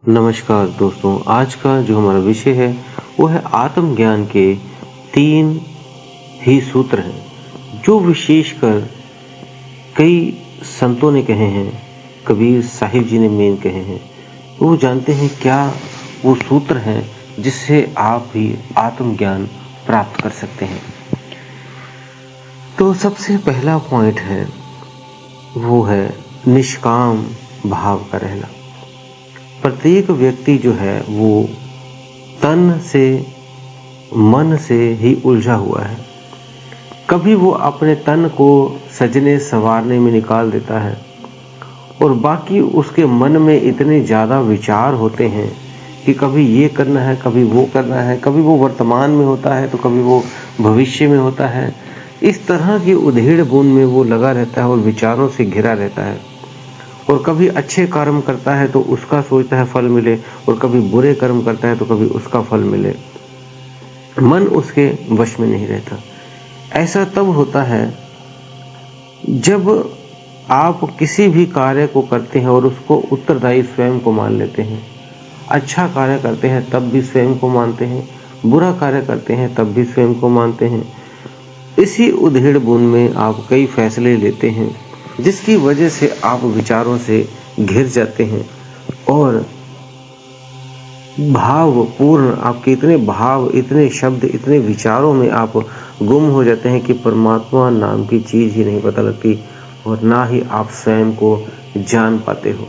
नमस्कार दोस्तों, आज का जो हमारा विषय है वो है आत्मज्ञान के 3 ही सूत्र हैं जो विशेषकर कई संतों ने कहे हैं, कबीर साहिब जी ने मेन कहे हैं। वो जानते हैं क्या वो सूत्र हैं जिससे आप भी आत्मज्ञान प्राप्त कर सकते हैं। तो सबसे पहला पॉइंट है वो है निष्काम भाव का रहना। प्रत्येक व्यक्ति जो है वो तन से मन से ही उलझा हुआ है। कभी वो अपने तन को सजने संवारने में निकाल देता है और बाकी उसके मन में इतने ज़्यादा विचार होते हैं कि कभी ये करना है, कभी वो करना है, कभी वो वर्तमान में होता है तो कभी वो भविष्य में होता है। इस तरह की उधेड़ बुन में वो लगा रहता है और विचारों से घिरा रहता है। और कभी अच्छे कर्म करता है तो उसका सोचता है फल मिले, और कभी बुरे कर्म करता है तो कभी उसका फल मिले। मन उसके वश में नहीं रहता। ऐसा तब होता है जब आप किसी भी कार्य को करते हैं और उसको उत्तरदायी स्वयं को मान लेते हैं। अच्छा कार्य करते हैं तब भी स्वयं को मानते हैं, बुरा कार्य करते हैं तब भी स्वयं को मानते हैं। इसी उधेड़ बुन में आप कई फैसले लेते हैं जिसकी वजह से आप विचारों से घिर जाते हैं और भावपूर्ण आपके इतने भाव, इतने शब्द, इतने विचारों में आप गुम हो जाते हैं कि परमात्मा नाम की चीज ही नहीं पता लगती और ना ही आप स्वयं को जान पाते हो।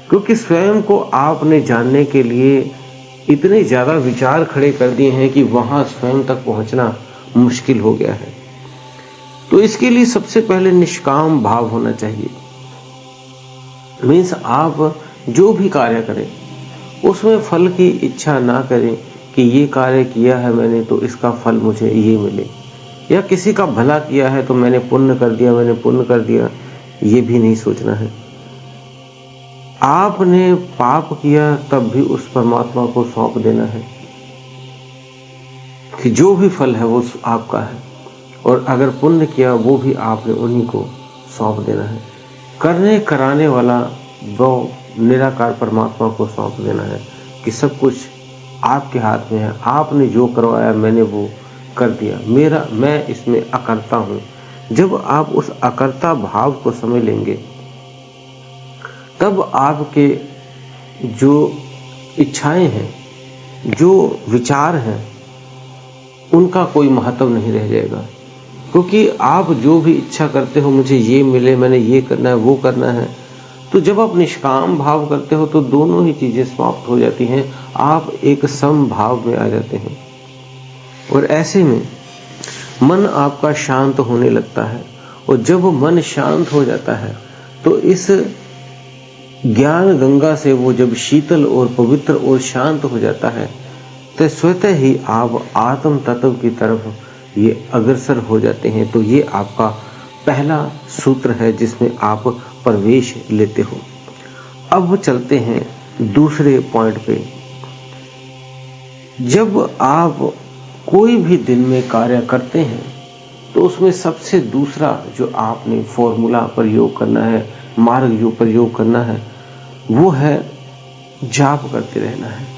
क्योंकि स्वयं को आपने जानने के लिए इतने ज्यादा विचार खड़े कर दिए हैं कि वहां स्वयं तक पहुंचना मुश्किल हो गया है। तो इसके लिए सबसे पहले निष्काम भाव होना चाहिए। मीन्स आप जो भी कार्य करें उसमें फल की इच्छा ना करें कि ये कार्य किया है मैंने तो इसका फल मुझे ये मिले, या किसी का भला किया है तो मैंने पुण्य कर दिया, ये भी नहीं सोचना है। आपने पाप किया तब भी उस परमात्मा को सौंप देना है कि जो भी फल है वो आपका है, और अगर पुण्य किया वो भी आपने उन्हीं को सौंप देना है। करने कराने वाला वो निराकार परमात्मा को सौंप देना है कि सब कुछ आपके हाथ में है। आपने जो करवाया मैंने वो कर दिया, मैं इसमें अकर्ता हूँ। जब आप उस अकर्ता भाव को समझ लेंगे तब आपके जो इच्छाएं हैं, जो विचार हैं, उनका कोई महत्व नहीं रह जाएगा। क्योंकि आप जो भी इच्छा करते हो, मुझे ये मिले, मैंने ये करना है, वो करना है, तो जब आप निष्काम भाव करते हो तो दोनों ही चीजें समाप्त हो जाती हैं। आप एक सम भाव में आ जाते हैं और ऐसे में मन आपका शांत होने लगता है। और जब मन शांत हो जाता है तो इस ज्ञान गंगा से वो जब शीतल और पवित्र और शांत हो जाता है तो स्वतः ही आप आत्म तत्व की तरफ ये अग्रसर हो जाते हैं। तो ये आपका पहला सूत्र है जिसमें आप प्रवेश लेते हो। अब चलते हैं दूसरे पॉइंट पे। जब आप कोई भी दिन में कार्य करते हैं तो उसमें सबसे दूसरा जो आपने फॉर्मूला प्रयोग करना है, मार्ग जो प्रयोग करना है, वो है जाप करते रहना है।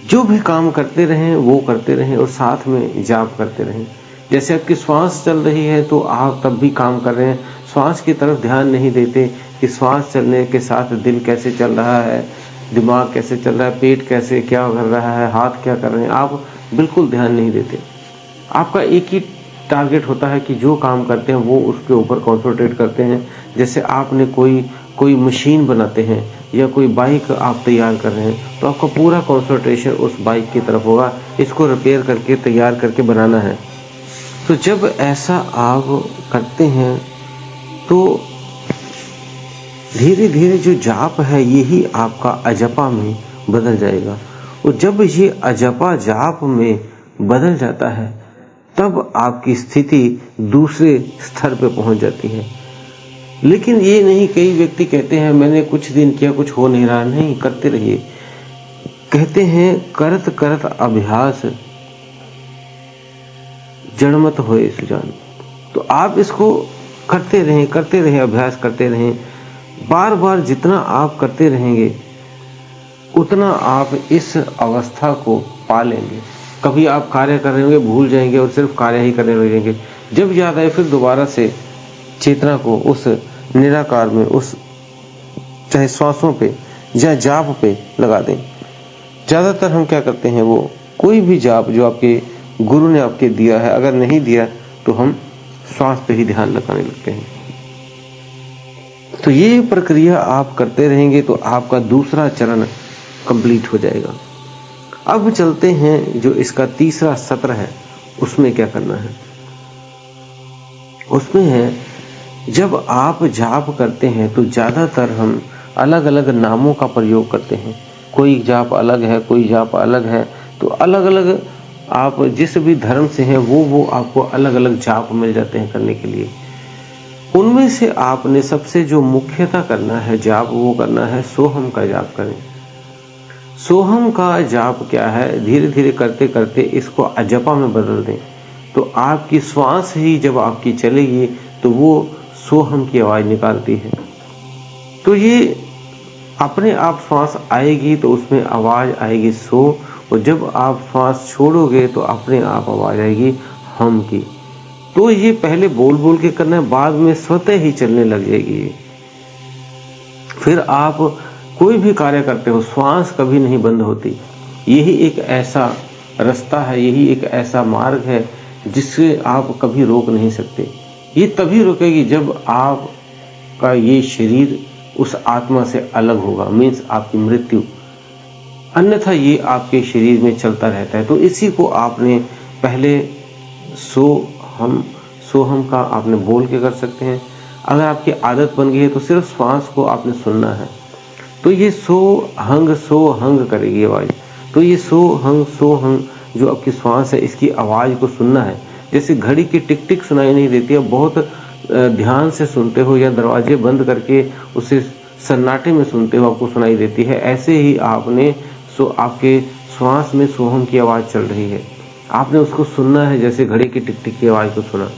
जो भी काम करते रहें वो करते रहें और साथ में जाप करते रहें। जैसे आपकी श्वास चल रही है तो आप तब भी काम कर रहे हैं, श्वास की तरफ ध्यान नहीं देते कि श्वास चलने के साथ दिल कैसे चल रहा है, दिमाग कैसे चल रहा है, पेट कैसे क्या कर रहा है, हाथ क्या कर रहे हैं, आप बिल्कुल ध्यान नहीं देते। आपका एक ही टारगेट होता है कि जो काम करते हैं वो उसके ऊपर कॉन्सेंट्रेट करते हैं। जैसे आपने कोई मशीन बनाते हैं या कोई बाइक आप तैयार कर रहे हैं तो आपका पूरा कॉन्सेंट्रेशन उस बाइक की तरफ होगा, इसको रिपेयर करके तैयार करके बनाना है। तो जब ऐसा आप करते हैं तो धीरे धीरे जो जाप है यही आपका अजपा में बदल जाएगा। और जब ये अजपा जाप में बदल जाता है तब आपकी स्थिति दूसरे स्तर पे पहुंच जाती है। लेकिन ये नहीं, कई व्यक्ति कहते हैं मैंने कुछ दिन किया कुछ हो नहीं रहा। नहीं, करते रहिए। कहते हैं करत करत अभ्यास जड़मत होए सुजान। तो आप इसको करते रहें, अभ्यास करते रहें। बार बार जितना आप करते रहेंगे उतना आप इस अवस्था को पा लेंगे। कभी आप कार्य कर रहे होंगे, भूल जाएंगे और सिर्फ कार्य ही करने लगेंगे। जब याद आए फिर दोबारा से चेतना को उस निराकार में, उस चाहे श्वासों पे या जाप पे लगा दें। ज़्यादातर हम क्या करते हैं, वो कोई भी जाप जो आपके गुरु ने आपके दिया है, अगर नहीं दिया तो हम श्वास पे ही ध्यान लगाने लगते हैं। तो ये प्रक्रिया आप करते रहेंगे तो आपका दूसरा चरण कंप्लीट हो जाएगा। अब चलते हैं जो इसका तीसरा सत्र है, उसमें क्या करना है। उसमें है जब आप जाप करते हैं तो ज़्यादातर हम अलग अलग नामों का प्रयोग करते हैं। कोई जाप अलग है, कोई जाप अलग है, तो अलग अलग आप जिस भी धर्म से हैं वो आपको अलग अलग जाप मिल जाते हैं करने के लिए। उनमें से आपने सबसे जो मुख्यतः करना है जाप, वो करना है सोहम का जाप करें। सोहम का जाप क्या है, धीरे धीरे करते करते इसको अजपा में बदल दें। तो आपकी श्वास ही जब आपकी चलेगी तो वो सोहम की आवाज निकालती है। तो ये अपने आप श्वास आएगी तो उसमें आवाज आएगी सो, और जब आप श्वास छोड़ोगे तो अपने आप आवाज आएगी हम की। तो ये पहले बोल बोल के करना है, बाद में स्वतः ही चलने लग जाएगी। फिर आप कोई भी कार्य करते हो, श्वास कभी नहीं बंद होती। यही एक ऐसा रास्ता है, यही एक ऐसा मार्ग है जिससे आप कभी रोक नहीं सकते। ये तभी रुकेगी जब आपका ये शरीर उस आत्मा से अलग होगा, मीन्स आपकी मृत्यु। अन्यथा ये आपके शरीर में चलता रहता है। तो इसी को आपने पहले सोहम का आपने बोल के कर सकते हैं। अगर आपकी आदत बन गई है तो सिर्फ श्वास को आपने सुनना है। तो ये सोहंग करेगी आवाज। तो ये सोहंग जो आपकी श्वास है, इसकी आवाज को सुनना है। जैसे घड़ी की टिक टिक सुनाई नहीं देती है, बहुत ध्यान से सुनते हो या दरवाजे बंद करके उसे सन्नाटे में सुनते हो, आपको सुनाई देती है। ऐसे ही आपने आपके श्वास में सोहम की आवाज चल रही है, आपने उसको सुनना है जैसे घड़ी की टिक टिक की आवाज को सुना।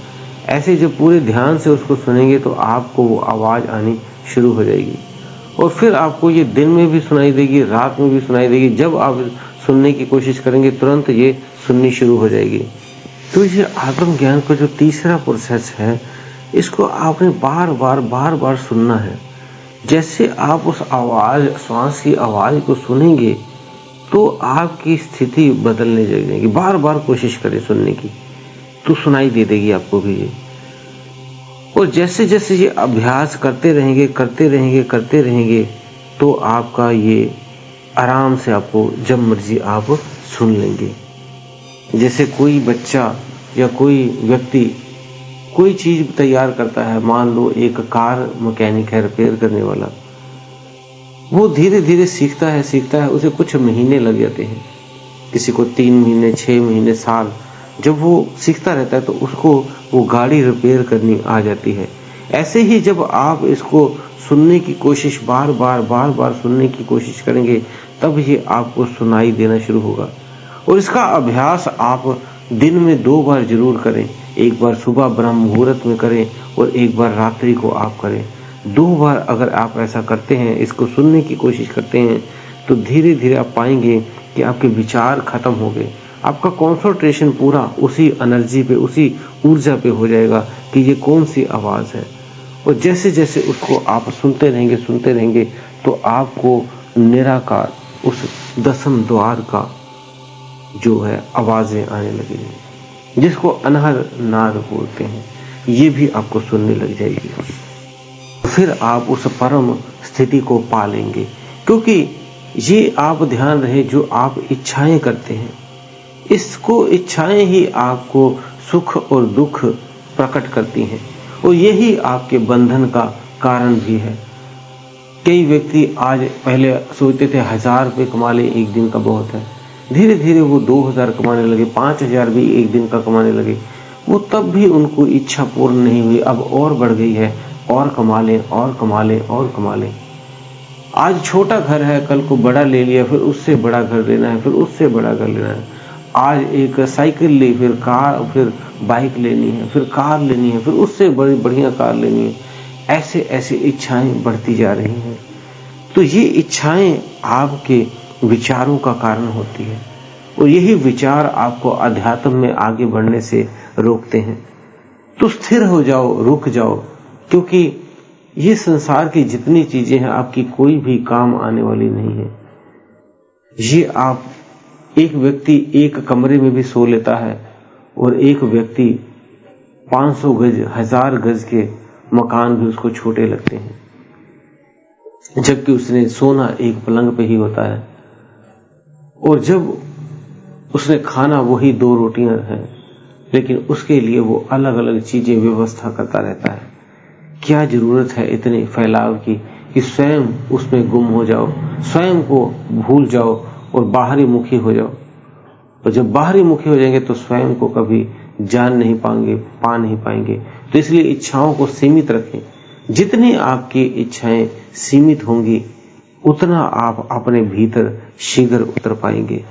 ऐसे जब पूरे ध्यान से उसको सुनेंगे तो आपको वो आवाज आनी शुरू हो जाएगी। और फिर आपको ये दिन में भी सुनाई देगी, रात में भी सुनाई देगी। जब आप सुनने की कोशिश करेंगे तुरंत ये सुननी शुरू हो जाएगी। तो ये आत्मज्ञान का जो तीसरा प्रोसेस है, इसको आपने बार बार सुनना है। जैसे आप उस आवाज, श्वास की आवाज को सुनेंगे तो आपकी स्थिति बदलने लग जाएगी। बार बार कोशिश करें सुनने की, तो सुनाई दे देगी आपको भी ये। और जैसे जैसे ये अभ्यास करते रहेंगे तो आपका ये आराम से आपको जब मर्जी आप सुन लेंगे। जैसे कोई बच्चा या कोई व्यक्ति कोई चीज तैयार करता है, मान लो एक कार मैकेनिक है, रिपेयर करने वाला, वो धीरे धीरे सीखता है, उसे कुछ महीने लग जाते हैं, किसी को 3 महीने, 6 महीने, साल। जब वो सीखता रहता है तो उसको वो गाड़ी रिपेयर करनी आ जाती है। ऐसे ही जब आप इसको सुनने की कोशिश बार बार सुनने की कोशिश करेंगे, तब ये आपको सुनाई देना शुरू होगा। और इसका अभ्यास आप दिन में 2 बार जरूर करें। एक बार सुबह ब्रह्म मुहूर्त में करें और एक बार रात्रि को आप करें। 2 बार अगर आप ऐसा करते हैं, इसको सुनने की कोशिश करते हैं, तो धीरे धीरे आप पाएंगे कि आपके विचार खत्म हो गए। आपका कंसंट्रेशन पूरा उसी एनर्जी पे, उसी ऊर्जा पे हो जाएगा कि ये कौन सी आवाज है। और जैसे जैसे उसको आप सुनते रहेंगे तो आपको निराकार, उस 10वें द्वार का जो है आवाजें आने लगेंगी, जिसको अनहर नाद बोलते हैं, ये भी आपको सुनने लग जाएगी। फिर आप उस परम स्थिति को पा लेंगे। क्योंकि ये आप ध्यान रहे, जो आप इच्छाएं करते हैं, इसको इच्छाएं ही आपको सुख और दुख प्रकट करती हैं, और यही आपके बंधन का कारण भी है। कई व्यक्ति आज पहले सोचते थे 1000 रुपये कमा ले, एक दिन का बहुत है। धीरे धीरे वो 2000 कमाने लगे, 5000 भी एक दिन का कमाने लगे। वो तब भी उनको इच्छा पूर्ण नहीं हुई, अब और बढ़ गई है, और कमा ले, और कमा ले, और कमा ले। आज छोटा घर है, कल को बड़ा ले लिया, फिर उससे बड़ा घर लेना है, फिर उससे बड़ा घर लेना है। आज एक साइकिल ली, फिर कार, फिर बाइक लेनी है, फिर कार लेनी है, फिर उससे बड़ी बढ़िया कार लेनी है। ऐसे ऐसे इच्छाएं बढ़ती जा रही हैं। तो ये इच्छाएं आपके विचारों का कारण होती है और यही विचार आपको अध्यात्म में आगे बढ़ने से रोकते हैं। तो स्थिर हो जाओ, रुक जाओ, क्योंकि ये संसार की जितनी चीजें हैं आपकी कोई भी काम आने वाली नहीं है। ये आप, एक व्यक्ति एक कमरे में भी सो लेता है और एक व्यक्ति 500 गज 1000 गज के मकान भी उसको छोटे लगते हैं, जबकि उसने सोना एक पलंग पे ही होता है। और जब उसने खाना वही 2 रोटियां हैं, लेकिन उसके लिए वो अलग अलग चीजें व्यवस्था करता रहता है। क्या जरूरत है इतने फैलाव की कि स्वयं उसमें गुम हो जाओ, स्वयं को भूल जाओ और बाहरी मुखी हो जाओ। और जब बाहरी मुखी हो जाएंगे तो स्वयं को कभी जान नहीं पाएंगे, पा नहीं पाएंगे। तो इसलिए इच्छाओं को सीमित रखें। जितनी आपकी इच्छाएं सीमित होंगी उतना आप अपने भीतर शीघ्र उतर पाएंगे।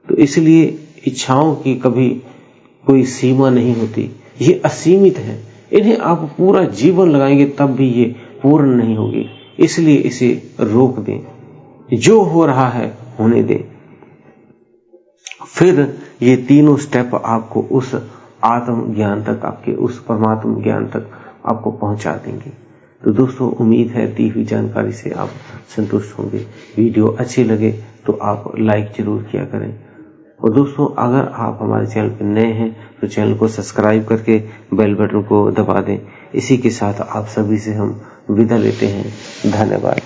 तो इसलिए इच्छाओं की कभी कोई सीमा नहीं होती, ये असीमित है। इन्हें आप पूरा जीवन लगाएंगे तब भी ये पूर्ण नहीं होगी। इसलिए इसे रोक दें, जो हो रहा है होने दें। फिर ये तीनों स्टेप आपको उस आत्म ज्ञान तक, आपके उस परमात्म ज्ञान तक आपको पहुंचा देंगे। तो दोस्तों, उम्मीद है दी हुई जानकारी से आप संतुष्ट होंगे। वीडियो अच्छी लगे तो आप लाइक जरूर किया करें। और दोस्तों, अगर आप हमारे चैनल पर नए हैं तो चैनल को सब्सक्राइब करके बेल बटन को दबा दें। इसी के साथ आप सभी से हम विदा लेते हैं। धन्यवाद।